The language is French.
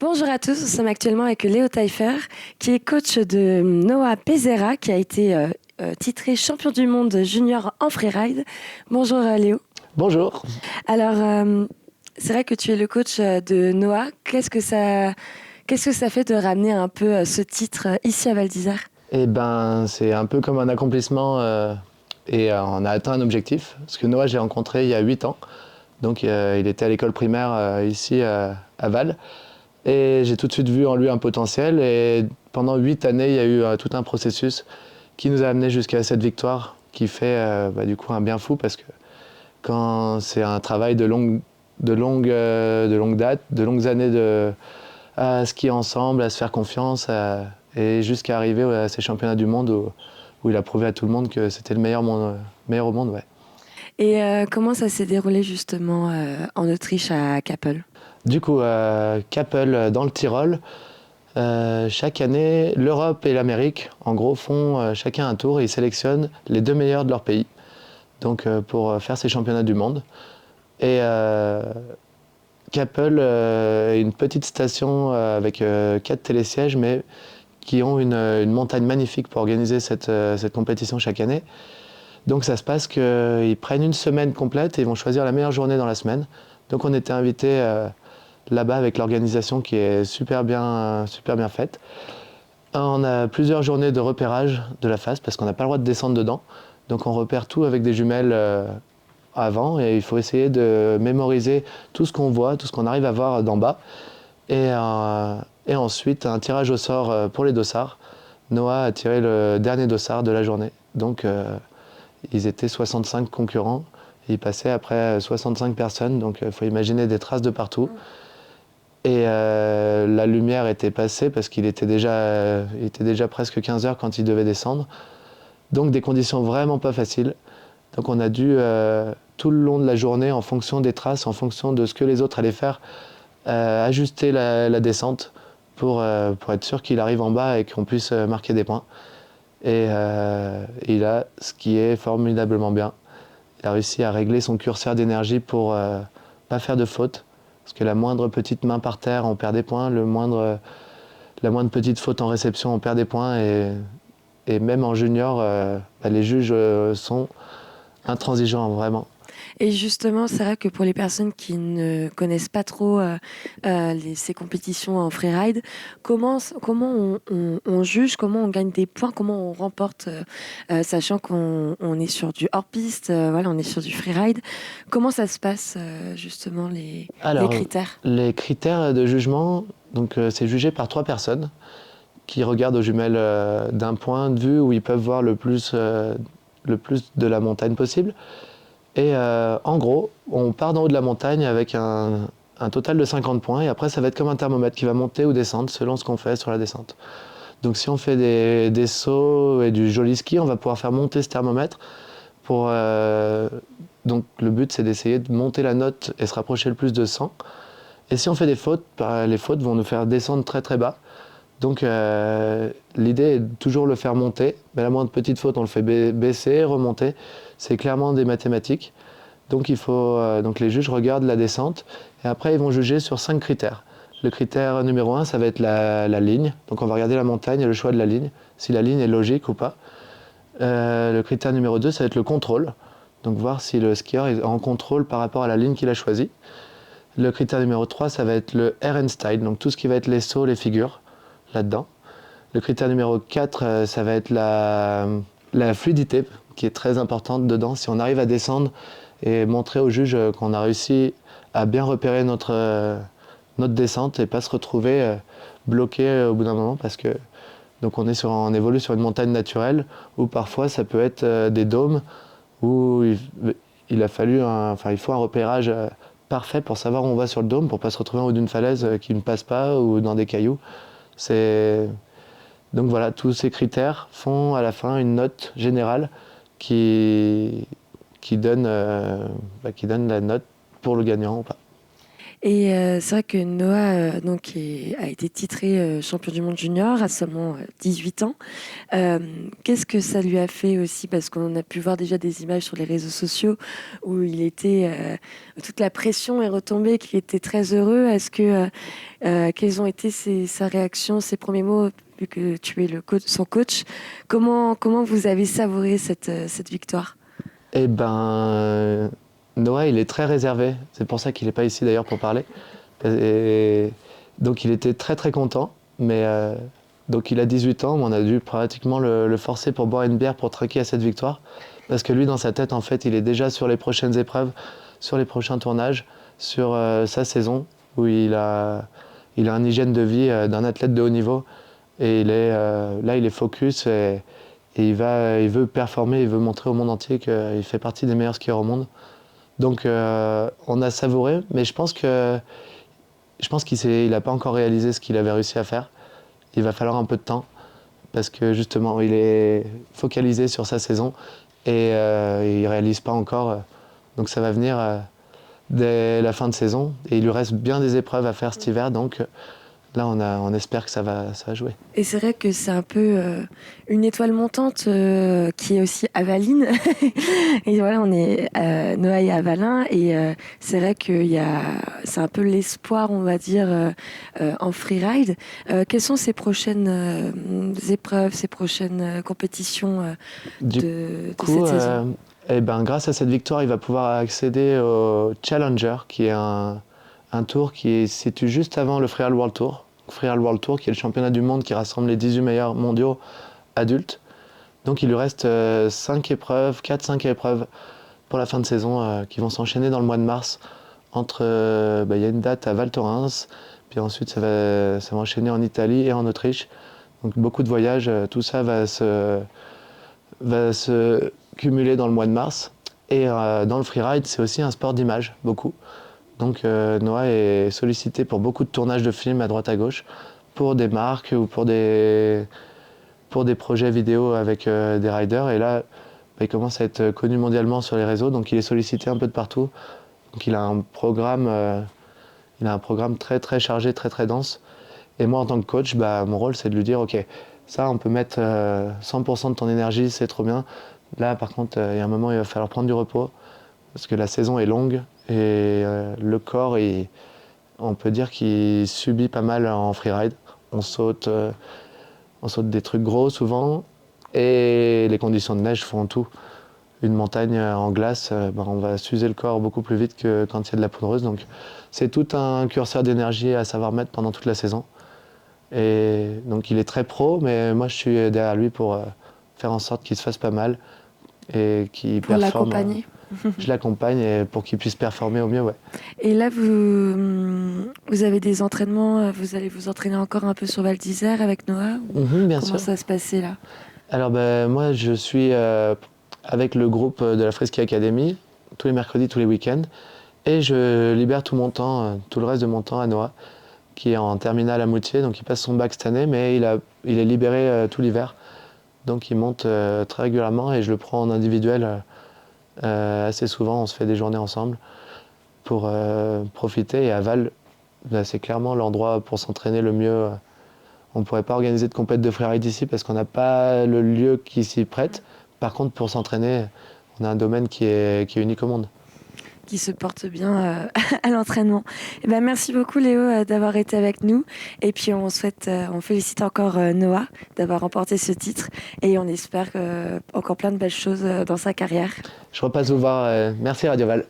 Bonjour à tous, nous sommes actuellement avec Léo Taillefer, qui est coach de Noah Pereira, qui a été titré champion du monde junior en freeride. Bonjour Léo. Bonjour. Alors, c'est vrai que tu es le coach de Noah. Qu'est-ce que ça fait de ramener un peu ce titre ici à Val d'Isère? Eh ben, c'est un peu comme un accomplissement on a atteint un objectif. Parce que Noah, j'ai rencontré il y a 8 ans. Donc, il était à l'école primaire ici à Val. Et j'ai tout de suite vu en lui un potentiel. Et pendant 8 années, il y a eu tout un processus qui nous a amené jusqu'à cette victoire qui fait du coup un bien fou parce que quand c'est un travail de longue date, de longues années à skier ensemble, à se faire confiance, et jusqu'à arriver à ces championnats du monde où il a prouvé à tout le monde que c'était le meilleur au monde. Ouais. Et comment ça s'est déroulé justement en Autriche à Kappel? Du coup, Kappel dans le Tyrol, chaque année, l'Europe et l'Amérique, en gros, font chacun un tour et ils sélectionnent les 2 meilleurs de leur pays donc, pour faire ces championnats du monde. Et Kappel est une petite station avec 4 télésièges, mais qui ont une montagne magnifique pour organiser cette compétition chaque année. Donc ça se passe qu'ils prennent une semaine complète et ils vont choisir la meilleure journée dans la semaine. Donc on était invités là-bas avec l'organisation qui est super bien faite. On a plusieurs journées de repérage de la face parce qu'on n'a pas le droit de descendre dedans. Donc on repère tout avec des jumelles avant et il faut essayer de mémoriser tout ce qu'on voit, tout ce qu'on arrive à voir d'en bas. Et ensuite un tirage au sort pour les dossards. Noah a tiré le dernier dossard de la journée. Donc ils étaient 65 concurrents. Ils passaient après 65 personnes. Donc il faut imaginer des traces de partout. Et la lumière était passée parce qu'il était déjà presque 15 heures quand il devait descendre. Donc des conditions vraiment pas faciles. Donc on a dû tout le long de la journée, en fonction des traces, en fonction de ce que les autres allaient faire, ajuster la descente pour être sûr qu'il arrive en bas et qu'on puisse marquer des points. Et il a ce qui est formidablement bien. Il a réussi à régler son curseur d'énergie pour pas faire de faute. Parce que la moindre petite main par terre, on perd des points. La moindre petite faute en réception, on perd des points. Et même en junior, les juges sont intransigeants, vraiment. Et justement, c'est vrai que pour les personnes qui ne connaissent pas trop ces compétitions en freeride, comment on juge, comment on gagne des points, comment on remporte, sachant qu'on est sur du hors-piste, voilà, on est sur du freeride. Comment ça se passe justement les Alors, critères? les critères de jugement, donc c'est jugé par 3 personnes qui regardent aux jumelles d'un point de vue où ils peuvent voir le plus de la montagne possible. Et en gros, on part d'en haut de la montagne avec un total de 50 points et après ça va être comme un thermomètre qui va monter ou descendre selon ce qu'on fait sur la descente. Donc si on fait des sauts et du joli ski, on va pouvoir faire monter ce thermomètre. Donc le but c'est d'essayer de monter la note et se rapprocher le plus de 100. Et si on fait des fautes, les fautes vont nous faire descendre très très bas. Donc l'idée est de toujours le faire monter, mais la moindre petite faute on le fait baisser, remonter. C'est clairement des mathématiques. Donc donc les juges regardent la descente et après ils vont juger sur 5 critères. Le critère numéro 1, ça va être la ligne. Donc on va regarder la montagne et le choix de la ligne, si la ligne est logique ou pas. Le critère numéro 2, ça va être le contrôle. Donc voir si le skieur est en contrôle par rapport à la ligne qu'il a choisie. Le critère numéro 3, ça va être le air and style, donc tout ce qui va être les sauts, les figures, là-dedans. Le critère numéro 4, ça va être la fluidité, qui est très importante dedans. Si on arrive à descendre et montrer au juge qu'on a réussi à bien repérer notre descente et pas se retrouver bloqué au bout d'un moment, parce que donc on évolue sur une montagne naturelle où parfois ça peut être des dômes où il faut un repérage parfait pour savoir où on va sur le dôme pour pas se retrouver en haut d'une falaise qui ne passe pas ou dans des cailloux. Donc voilà, tous ces critères font à la fin une note générale qui donne la note pour le gagnant ou pas. Et c'est vrai que Noah a été titré champion du monde junior à seulement 18 ans. Qu'est-ce que ça lui a fait aussi? Parce qu'on a pu voir déjà des images sur les réseaux sociaux où toute la pression est retombée, qu'il était très heureux. Quelles ont été sa réaction, ses premiers mots, vu que tu es son coach? Comment vous avez savouré cette victoire? Eh ben, Noah, il est très réservé. C'est pour ça qu'il n'est pas ici d'ailleurs pour parler. Et donc il était très très content. Mais donc il a 18 ans, mais on a dû pratiquement le forcer pour boire une bière pour trinquer à cette victoire. Parce que lui, dans sa tête, en fait, il est déjà sur les prochaines épreuves, sur les prochains tournages, sur sa saison, où il a un hygiène de vie d'un athlète de haut niveau. Et là, il est focus et il veut performer, il veut montrer au monde entier qu'il fait partie des meilleurs skieurs au monde. Donc on a savouré, mais je pense qu'il n'a pas encore réalisé ce qu'il avait réussi à faire. Il va falloir un peu de temps parce que justement il est focalisé sur sa saison et il ne réalise pas encore. Donc ça va venir dès la fin de saison et il lui reste bien des épreuves à faire cet hiver. Donc là on espère que ça va jouer. Et c'est vrai que c'est un peu une étoile montante qui est aussi avaline. Et voilà, on est Noah et Avalin. Et c'est vrai c'est un peu l'espoir, on va dire, en freeride. Quelles sont ces prochaines épreuves, ces prochaines compétitions Du de coup, cette saison? eh ben, grâce à cette victoire, il va pouvoir accéder au Challenger, qui est un tour qui se situe juste avant le Freeride World Tour. Freeride World Tour, qui est le championnat du monde qui rassemble les 18 meilleurs mondiaux adultes. Donc il lui reste 5 épreuves, 4-5 épreuves pour la fin de saison qui vont s'enchaîner dans le mois de mars. Il y a une date à Val Thorens, puis ensuite ça va enchaîner en Italie et en Autriche. Donc beaucoup de voyages, tout ça va se cumuler dans le mois de mars. Et dans le freeride, c'est aussi un sport d'image, beaucoup. Donc Noah est sollicité pour beaucoup de tournages de films à droite à gauche, pour des marques ou pour des projets vidéo avec des riders. Et là, il commence à être connu mondialement sur les réseaux, donc il est sollicité un peu de partout. Donc il a un programme très très chargé, très très dense. Et moi en tant que coach, mon rôle c'est de lui dire ok, ça on peut mettre 100% de ton énergie, c'est trop bien. Là par contre, il y a un moment il va falloir prendre du repos parce que la saison est longue et le corps, on peut dire qu'il subit pas mal en freeride. On saute des trucs gros souvent et les conditions de neige font tout. Une montagne en glace, on va s'user le corps beaucoup plus vite que quand il y a de la poudreuse. Donc c'est tout un curseur d'énergie à savoir mettre pendant toute la saison. Et donc il est très pro, mais moi je suis derrière lui pour faire en sorte qu'il se fasse pas mal et qu'il Pour performe. l'accompagner. Je l'accompagne et pour qu'il puisse performer au mieux, ouais. Et là, vous avez des entraînements, vous allez vous entraîner encore un peu sur Val d'Isère avec Noah ou Bien comment sûr. ça se passait là? Alors moi je suis avec le groupe de la Freeski Academy tous les mercredis, tous les week-ends, et je libère tout mon temps, tout le reste de mon temps à Noah, qui est en terminale à Moutier, donc il passe son bac cette année, mais il est libéré tout l'hiver. Donc il monte très régulièrement et je le prends en individuel assez souvent, on se fait des journées ensemble pour profiter. Et à Val, c'est clairement l'endroit pour s'entraîner le mieux. On ne pourrait pas organiser de compète de freeride ici parce qu'on n'a pas le lieu qui s'y prête. Par contre, pour s'entraîner, on a un domaine qui est unique au monde. Qui se porte bien à l'entraînement. Eh ben, merci beaucoup Léo d'avoir été avec nous. Et puis on félicite encore Noah d'avoir remporté ce titre et on espère encore plein de belles choses dans sa carrière. Je repasse vous voir. Merci Radio Val.